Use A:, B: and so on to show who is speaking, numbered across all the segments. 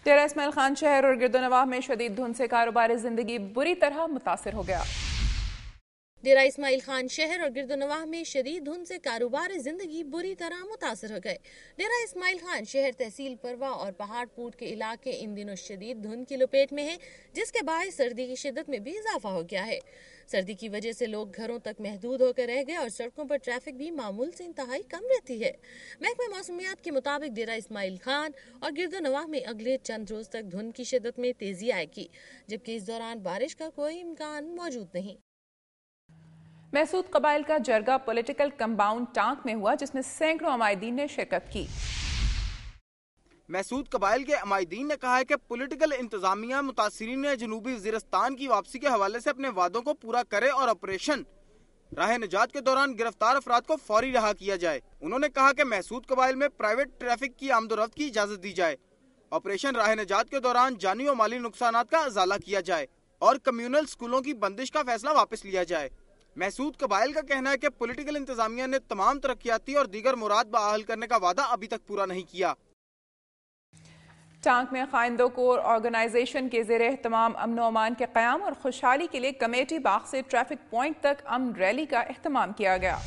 A: ڈیرہ اسماعیل خان شہر اور گردونواح میں شدید دھند سے کاروبار زندگی بری طرح متاثر ہو گیا۔
B: ڈیرہ اسماعیل خان شہر اور گردونواح میں شدید دھند سے کاروبار زندگی بری طرح متاثر ہو گئے۔ ڈیرہ اسماعیل خان شہر تحصیل پروا اور پہاڑ پوٹ کے علاقے ان دنوں شدید دھند کی لپیٹ میں ہیں، جس کے باعث سردی کی شدت میں بھی اضافہ ہو گیا ہے۔ سردی کی وجہ سے لوگ گھروں تک محدود ہو کر رہ گئے اور سڑکوں پر ٹریفک بھی معمول سے انتہائی کم رہتی ہے۔ محکمہ موسمیات کے مطابق ڈیرہ اسماعیل خان اور گردونواح میں اگلے چند روز تک دھند کی شدت میں تیزی آئے گی، جبکہ اس دوران بارش کا کوئی امکان موجود نہیں۔
A: محسود قبائل کا جرگہ پولیٹیکل کمپاؤنڈ ٹانک میں ہوا، جس میں سینکڑوں عمائدین نے شرکت کی۔
C: محسود قبائل کے عمائدین نے کہا ہے کہ پولیٹیکل انتظامیہ متاثرین جنوبی وزیرستان کی واپسی کے حوالے سے اپنے وعدوں کو پورا کرے اور آپریشن راہ نجات کے دوران گرفتار افراد کو فوری رہا کیا جائے۔ انہوں نے کہا کہ محسود قبائل میں پرائیویٹ ٹریفک کی آمد و رفت کی اجازت دی جائے، آپریشن راہ نجات کے دوران جانی و مالی نقصانات کا ازالہ کیا جائے اور کمیونل سکولوں کی بندش کا فیصلہ واپس لیا جائے۔ محسود قبائل کا کہنا ہے کہ پولیٹیکل انتظامیہ نے تمام ترقیاتی اور دیگر مراد بحال کرنے کا وعدہ ابھی تک پورا نہیں کیا۔
A: ٹانک میں خائندوں کور آرگنائزیشن کے زیر اہتمام امن و امان کے قیام اور خوشحالی کے لیے کمیٹی باغ سے ٹریفک پوائنٹ تک امن ریلی کا اہتمام کیا گیا۔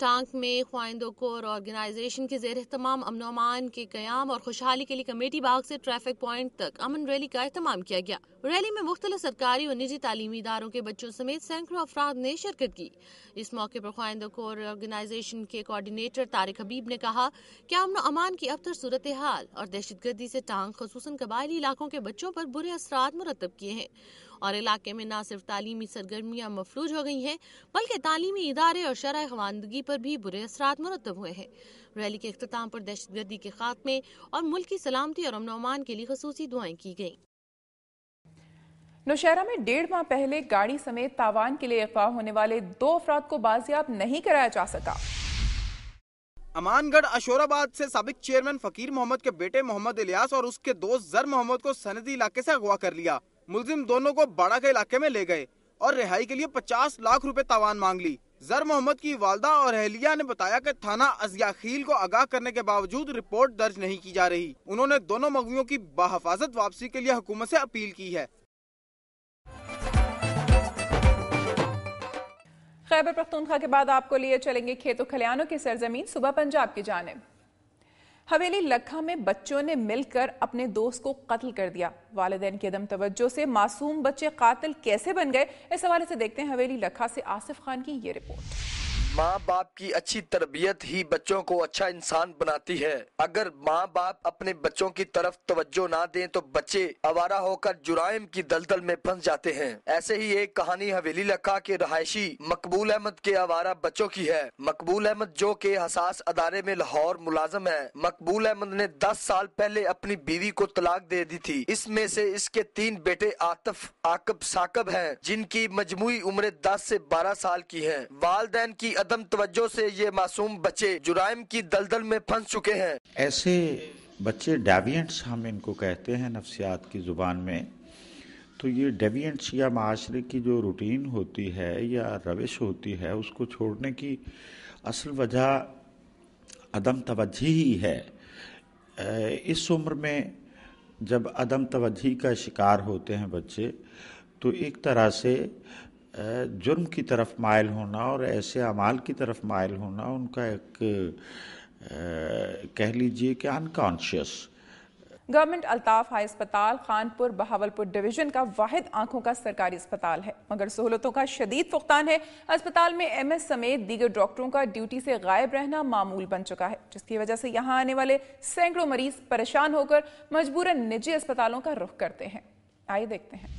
B: ٹانک میں خواہندوں کور آرگنائزیشن کے زیر اہتمام امن و امان کے قیام اور خوشحالی کے لیے کمیٹی باغ سے ٹریفک پوائنٹ تک امن ریلی کا اہتمام کیا گیا۔ ریلی میں مختلف سرکاری اور نجی تعلیمی اداروں کے بچوں سمیت سینکڑوں افراد نے شرکت کی۔ اس موقع پر خواہندوں کور آرگنائزیشن کے کوارڈینیٹر طارق حبیب نے کہا کہ امن و امان کی ابتر صورتحال اور دہشت گردی سے ٹانک خصوصاً قبائلی علاقوں کے بچوں پر برے اثرات مرتب کیے ہیں اور علاقے میں نہ صرف تعلیمی سرگرمیاں مفلوج ہو گئی ہیں بلکہ تعلیمی ادارے اور شرح خواندگی پر بھی برے اثرات مرتب ہوئے ہیں۔ ریلی کے اختتام پر دہشت گردی کے خاتمے اور ملک کی سلامتی اور امن و امان کے لیے خصوصی دعائیں کی گئیں۔
A: نوشہرہ میں 1.5 ماہ پہلے گاڑی سمیت تاوان کے لیے اغوا ہونے والے 2 افراد کو بازیاب نہیں کرایا جا سکا۔
C: امان گڑھ اشورآباد سے سابق چیئرمین فقیر محمد کے بیٹے محمد الیاس اور اس کے دوست زر محمد کو سندی علاقے سے اغوا کر لیا۔ ملزم دونوں کو باڑہ کے علاقے میں لے گئے اور رہائی کے لیے 50 لاکھ روپے تاوان مانگ لی۔ زر محمد کی والدہ اور اہلیہ نے بتایا کہ تھانہ ازیاخیل کو آگاہ کرنے کے باوجود رپورٹ درج نہیں کی جا رہی۔ انہوں نے دونوں مغویوں کی بحفاظت واپسی کے لیے حکومت سے اپیل کی ہے۔
A: خیبر پختونخوا کے بعد آپ کو لیے چلیں گے کھیتوں کھلیانوں کی سرزمین صوبہ پنجاب کی جانب۔ حویلی لکھا میں بچوں نے مل کر اپنے دوست کو قتل کر دیا۔ والدین کی عدم توجہ سے معصوم بچے قاتل کیسے بن گئے، اس حوالے سے دیکھتے ہیں حویلی لکھا سے آصف خان کی یہ رپورٹ۔
D: ماں باپ کی اچھی تربیت ہی بچوں کو اچھا انسان بناتی ہے۔ اگر ماں باپ اپنے بچوں کی طرف توجہ نہ دیں تو بچے آوارہ ہو کر جرائم کی دلدل میں پھنس جاتے ہیں۔ ایسے ہی ایک کہانی حویلی لکھا کے رہائشی مقبول احمد کے آوارہ بچوں کی ہے۔ مقبول احمد جو کہ حساس ادارے میں لاہور ملازم ہے۔ مقبول احمد نے 10 سال پہلے اپنی بیوی کو طلاق دے دی تھی۔ اس میں سے اس کے 3 بیٹے عاطف، عاقب، ثاقب ہیں جن کی مجموعی عمر 10 سے 12 سال کی ہے۔ والدین کی عدم توجہ سے یہ معصوم بچے جرائم کی دلدل میں پھنس چکے ہیں۔
E: ایسے بچے ڈیوینٹس ہم ان کو کہتے ہیں نفسیات کی زبان میں۔ تو یہ ڈیوینٹس یا معاشرے کی جو روٹین ہوتی ہے یا روش ہوتی ہے اس کو چھوڑنے کی اصل وجہ عدم توجہی ہی ہے۔ اس عمر میں جب عدم توجہی کا شکار ہوتے ہیں بچے تو ایک طرح سے جرم کی طرف مائل ہونا اور ایسے اعمال کی طرف مائل ہونا ان کا ایک کہہ لیجئے کہ انکانشیس۔
A: گورنمنٹ الطاف ہائی اسپتال خانپور بہاولپور ڈویژن کا واحد آنکھوں کا سرکاری اسپتال ہے، مگر سہولتوں کا شدید فقدان ہے۔ اسپتال میں ایم ایس سمیت دیگر ڈاکٹروں کا ڈیوٹی سے غائب رہنا معمول بن چکا ہے، جس کی وجہ سے یہاں آنے والے سینکڑوں مریض پریشان ہو کر مجبوراً نجی اسپتالوں کا رخ کرتے ہیں۔ آئیے دیکھتے ہیں۔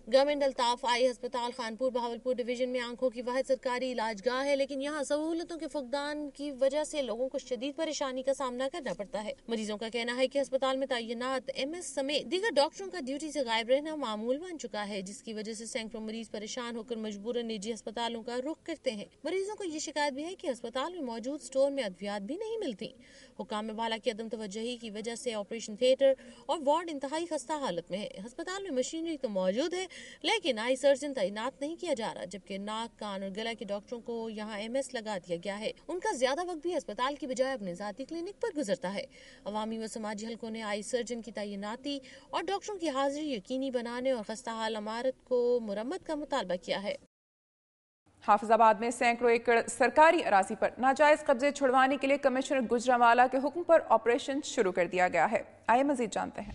B: گورنمنٹ الطاف آئی ہسپتال خانپور بہاولپور ڈویژن میں آنکھوں کی واحد سرکاری علاج گاہ ہے، لیکن یہاں سہولتوں کے فقدان کی وجہ سے لوگوں کو شدید پریشانی کا سامنا کرنا پڑتا ہے۔ مریضوں کا کہنا ہے کہ ہسپتال میں تعینات ایم ایس سمیت دیگر ڈاکٹروں کا ڈیوٹی سے غائب رہنا معمول بن چکا ہے، جس کی وجہ سے سینکڑوں مریض پریشان ہو کر مجبوراً نجی ہسپتالوں کا رخ کرتے ہیں۔ مریضوں کو یہ شکایت بھی ہے کہ ہسپتال میں موجود اسٹور میں ادویات بھی نہیں ملتی۔ حکام بالا کی عدم توجہی کی وجہ سے آپریشن تھیٹر اور وارڈ انتہائی خستہ حالت میں ہے۔ ہسپتال میں مشینری تو موجود ہے لیکن آئی سرجن تعینات نہیں کیا جا رہا، جبکہ ناک، کان اور گلا کے ڈاکٹروں کو یہاں MS لگا دیا گیا ہے۔ ان کا زیادہ وقت بھی اسپتال کی بجائے اپنے ذاتی کلینک پر گزرتا ہے۔ عوامی و سماجی حلقوں نے آئی سرجن کی تعیناتی اور ڈاکٹروں کی حاضری یقینی بنانے اور خستہ حال عمارت کو مرمت کا مطالبہ کیا ہے۔
A: حافظ آباد میں سینکڑوں ایکڑ سرکاری اراضی پر ناجائز قبضے چھڑوانے کے لیے کمشنر گجرانوالہ کے حکم پر آپریشن شروع کر دیا گیا ہے۔ آئیے مزید جانتے ہیں۔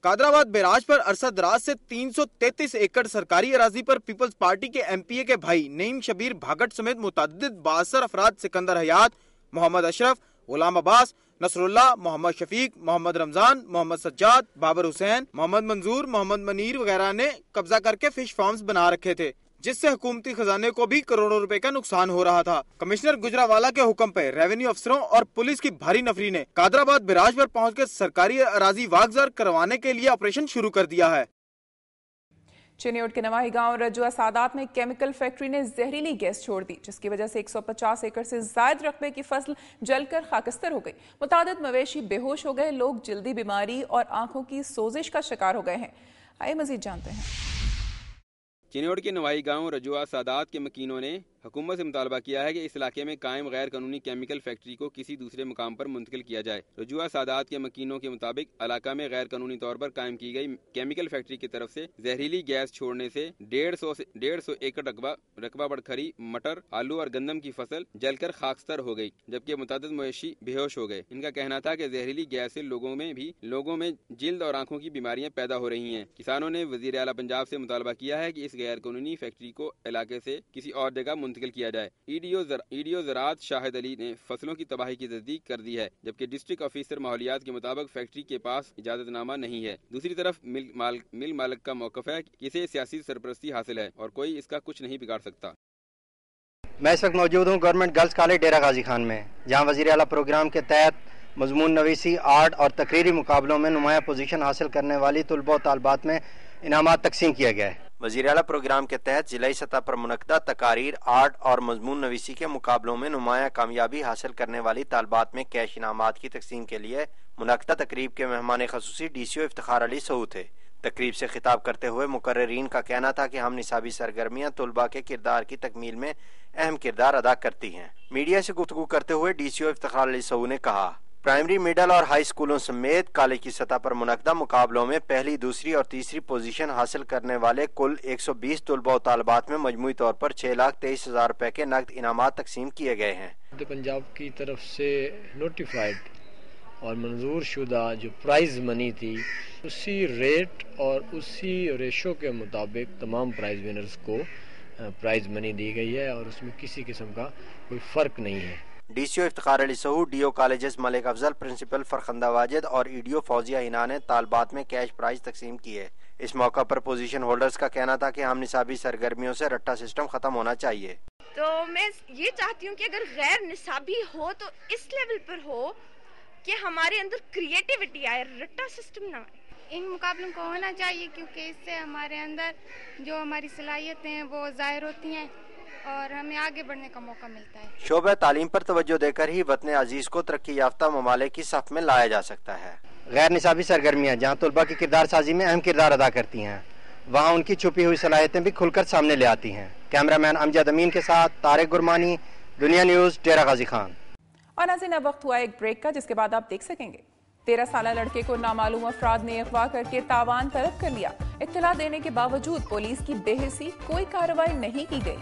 C: قادر آباد بیراج پر عرصہ دراز سے 333 ایکڑ سرکاری اراضی پر پیپلز پارٹی کے MPA کے بھائی نعیم شبیر بھاگٹ سمیت متعدد بااثر افراد سکندر حیات، محمد اشرف، غلام عباس، نصر اللہ، محمد شفیق، محمد رمضان، محمد سجاد، بابر حسین، محمد منظور، محمد منیر وغیرہ نے قبضہ کر کے فش فارمز بنا رکھے تھے، جس سے حکومتی خزانے کو بھی کروڑوں روپے کا نقصان ہو رہا تھا۔ کمشنر گجرانوالہ کے حکم پہ ریونیو افسروں اور پولیس کی بھاری نفری نے قادر آباد بیراج پر پہنچ کر سرکاری اراضی واگزار کروانے کے لیے آپریشن شروع کر دیا ہے۔
A: چنیوٹ کے نواحی گاؤں رجوع سادات میں کیمیکل فیکٹری نے زہریلی گیس چھوڑ دی، جس کی وجہ سے 150 ایکڑ سے زائد رقبے کی فصل جل کر خاکستر ہو گئی۔ متعدد مویشی بے ہوش ہو گئے، لوگ جلدی بیماری اور آنکھوں کی سوزش کا شکار ہو گئے ہیں۔ آئیے مزید جانتے ہیں۔
F: چنیوٹ کے نواحی گاؤں رجوع سادات کے مکینوں نے حکومت سے مطالبہ کیا ہے کہ اس علاقے میں قائم غیر قانونی کیمیکل فیکٹری کو کسی دوسرے مقام پر منتقل کیا جائے۔ رجوع سادات کے مکینوں کے مطابق علاقہ میں غیر قانونی طور پر قائم کی گئی کیمیکل فیکٹری کی طرف سے زہریلی گیس چھوڑنے سے 150 ایکڑ رقبہ بڑکھری، مٹر، آلو اور گندم کی فصل جل کر خاکستر ہو گئی، جبکہ متعدد مویشی بے ہوش ہو گئے۔ ان کا کہنا تھا کہ زہریلی گیس سے لوگوں میں جلد اور آنکھوں کی بیماریاں پیدا ہو رہی ہیں۔ کسانوں نے وزیر اعلیٰ پنجاب سے مطالبہ کیا ہے کہ اس غیر قانونی فیکٹری کو علاقے سے کسی اور جگہ منتقل کیا جائے۔ ای ڈی او زراعت شاہد علی نے فصلوں کی تباہی کی تصدیق کر دی ہے، جبکہ ڈسٹرکٹ آفیسر ماحولیات کے مطابق فیکٹری کے پاس اجازت نامہ نہیں ہے۔ دوسری طرف مل مالک کا موقف ہے کہ اسے سیاسی سرپرستی حاصل ہے اور کوئی اس کا کچھ نہیں بگاڑ سکتا۔
G: میں اس وقت موجود ہوں government girls college Dera Ghazi Khan میں، جہاں وزیر اعلیٰ پروگرام کے تحت مضمون نویسی، آرٹ اور تقریری مقابلوں میں نمایاں پوزیشن حاصل کرنے والی طلباء و طالبات میں انعامات تقسیم کیا گیا ہے۔ وزیر اعلیٰ پروگرام کے تحت ضلعی سطح پر منعقدہ تقاریر، آرٹ اور مضمون نویسی کے مقابلوں میں نمایاں کامیابی حاصل کرنے والی طالبات میں کیش انعامات کی تقسیم کے لیے منعقدہ تقریب کے مہمان خصوصی DCO افتخار علی سعود تھے۔ تقریب سے خطاب کرتے ہوئے مقررین کا کہنا تھا کہ ہم نصابی سرگرمیاں طلباء کے کردار کی تکمیل میں اہم کردار ادا کرتی ہیں۔ میڈیا سے گفتگو کرتے ہوئے DCO افتخار علی سعود نے کہا، پرائمری، مڈل اور ہائی اسکولوں سمیت کالج کی سطح پر منعقدہ مقابلوں میں پہلی، دوسری اور تیسری پوزیشن حاصل کرنے والے کل 120 طلباء و طالبات میں مجموعی طور پر 6,23,000 روپے کے نقد انعامات تقسیم کیے گئے ہیں۔
H: پنجاب کی طرف سے نوٹیفائڈ اور منظور شدہ جو پرائز منی تھی، اسی ریٹ اور اسی ریشو کے مطابق تمام پرائز ونرز کو پرائز منی دی گئی ہے اور اس میں کسی قسم کا کوئی فرق نہیں ہے۔
G: DCO Iftikhar Ali Saud, DO colleges Malik Afzal, principal Farkhanda Wajid اور EDO فوزیہ ہنا نے طالبات میں کیش پرائز تقسیم کیے۔ اس موقع پر پوزیشن ہولڈرز کا کہنا تھا کہ ہم نصابی سرگرمیوں سے رٹا سسٹم ختم ہونا چاہیے۔
I: تو میں یہ چاہتی ہوں کہ اگر غیر نصابی ہو تو اس لیول پر ہو کہ ہمارے اندر کریٹیوٹی آئے، رٹا سسٹم نہ آئے۔
J: ان مقابلوں کو ہونا چاہیے کیونکہ اس سے ہمارے اندر جو ہماری صلاحیتیں ہیں وہ ظاہر ہوتی ہیں اور ہمیں آگے بڑھنے کا موقع ملتا ہے۔
G: شعبہ تعلیم پر توجہ دے کر ہی وطن عزیز کو ترقی یافتہ ممالک کی صف میں لایا جا سکتا ہے۔ غیر نصابی سرگرمیاں جہاں طلباء کی کردار سازی میں اہم کردار ادا کرتی ہیں، وہاں ان کی چھپی ہوئی صلاحیتیں بھی کھل کر سامنے لے آتی ہیں۔ کیمرہ مین امجد امین کے ساتھ طارق گرمانی، دنیا نیوز، ڈیرہ غازی خان۔
A: اور ناظرین، اب وقت ہوا ایک بریک کا، جس کے بعد آپ دیکھ سکیں گے 13 سالہ لڑکے کو نامعلوم افراد نے اغوا کر کے تاوان طلب کر لیا۔ اطلاع دینے کے باوجود پولیس کی بے حسی کوئی کارروائی نہیں کی گئی۔